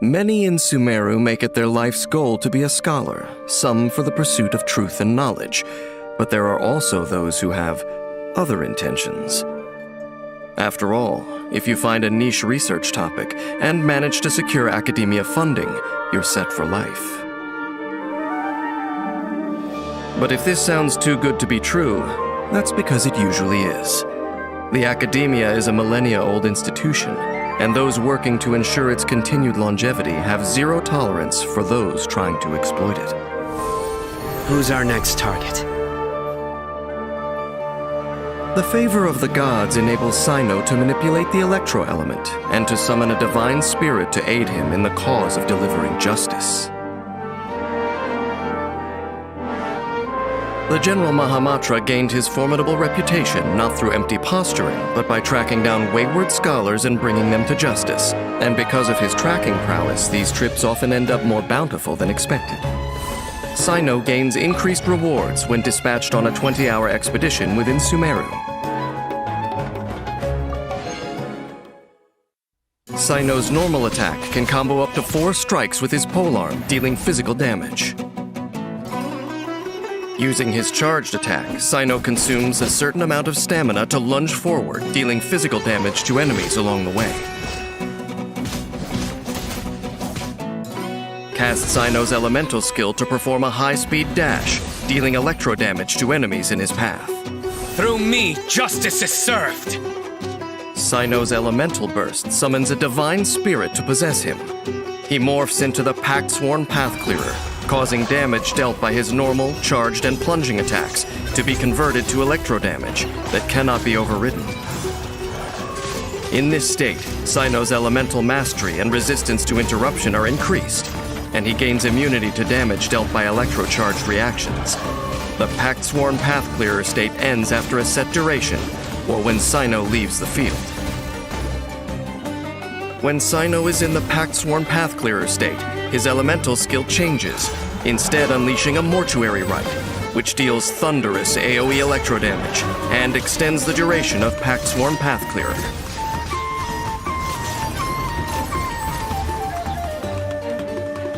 Many in Sumeru make it their life's goal to be a scholar, some for the pursuit of truth and knowledge, but there are also those who have other intentions. After all, if you find a niche research topic and manage to secure academia funding, you're set for life. But if this sounds too good to be true, that's because it usually is. The academia is a millennia-old institution, and those working to ensure its continued longevity have zero tolerance for those trying to exploit it. Who's our next target? The favor of the gods enables Cyno to manipulate the electro-element and to summon a divine spirit to aid him in the cause of delivering justice. The General Mahamatra gained his formidable reputation not through empty posturing, but by tracking down wayward scholars and bringing them to justice. And because of his tracking prowess, these trips often end up more bountiful than expected. Cyno gains increased rewards when dispatched on a 20-hour expedition within Sumeru. Cyno's normal attack can combo up to 4 strikes with his polearm, dealing physical damage. Using his charged attack, Cyno consumes a certain amount of stamina to lunge forward, dealing physical damage to enemies along the way. Cast Cyno's elemental skill to perform a high-speed dash, dealing electro damage to enemies in his path. Through me, justice is served! Cyno's elemental burst summons a divine spirit to possess him. He morphs into the Pact-Sworn Path Clearer, causing damage dealt by his normal, charged, and plunging attacks to be converted to electro damage that cannot be overridden. In this state, Cyno's elemental mastery and resistance to interruption are increased, and he gains immunity to damage dealt by electro-charged reactions. The Pact-Sworn Path Clearer state ends after a set duration, or when Cyno leaves the field. When Cyno is in the Pact-Sworn Path Clearer state, his elemental skill changes, instead unleashing a Mortuary Rite, which deals thunderous AoE electro damage and extends the duration of Pact-Sworn Path Clearer.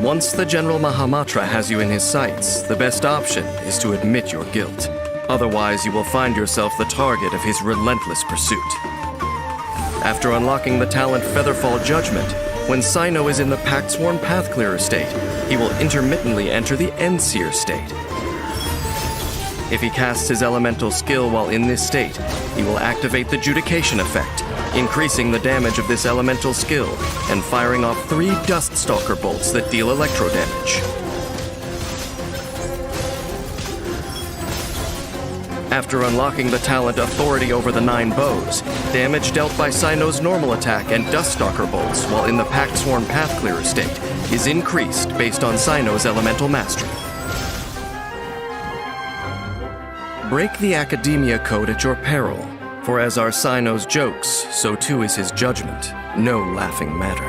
Once the General Mahamatra has you in his sights, the best option is to admit your guilt. Otherwise, you will find yourself the target of his relentless pursuit. After unlocking the talent Featherfall Judgment, when Cyno is in the Pact-Sworn Path Clearer state, he will intermittently enter the Endseer state. If he casts his elemental skill while in this state, he will activate the Judication effect, increasing the damage of this elemental skill and firing off 3 Duststalker bolts that deal electro damage. After unlocking the talent Authority over the 9 Bows, damage dealt by Cyno's normal attack and Duststalker bolts while in the Pact-Sworn Path Clearer state is increased based on Cyno's elemental mastery. Break the Academia Code at your peril, for as are Cyno's jokes, so too is his judgment, no laughing matter.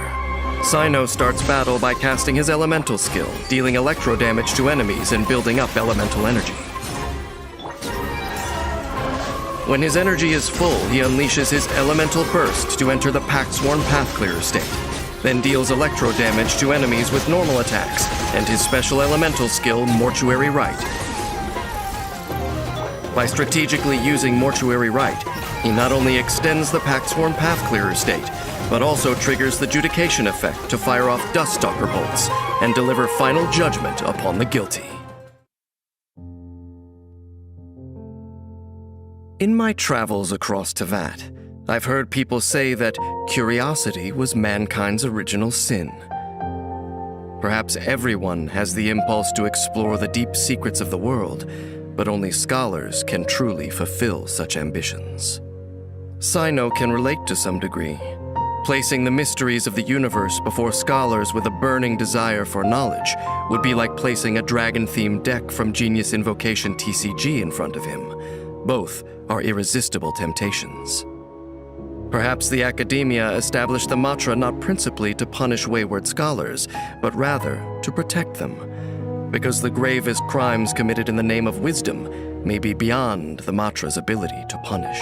Cyno starts battle by casting his elemental skill, dealing electro damage to enemies and building up elemental energy. When his energy is full, he unleashes his Elemental Burst to enter the Pact-Sworn Path Clearer state, then deals electro damage to enemies with normal attacks and his special elemental skill, Mortuary Rite. By strategically using Mortuary Rite, he not only extends the Pact-Sworn Path Clearer state, but also triggers the Judication effect to fire off Duststalker bolts and deliver final judgment upon the guilty. In my travels across Teyvat, I've heard people say that curiosity was mankind's original sin. Perhaps everyone has the impulse to explore the deep secrets of the world, but only scholars can truly fulfill such ambitions. Cyno can relate to some degree. Placing the mysteries of the universe before scholars with a burning desire for knowledge would be like placing a dragon-themed deck from Genius Invocation TCG in front of him. Both are irresistible temptations. Perhaps the Academia established the Matra not principally to punish wayward scholars, but rather to protect them, because the gravest crimes committed in the name of wisdom may be beyond the Matra's ability to punish.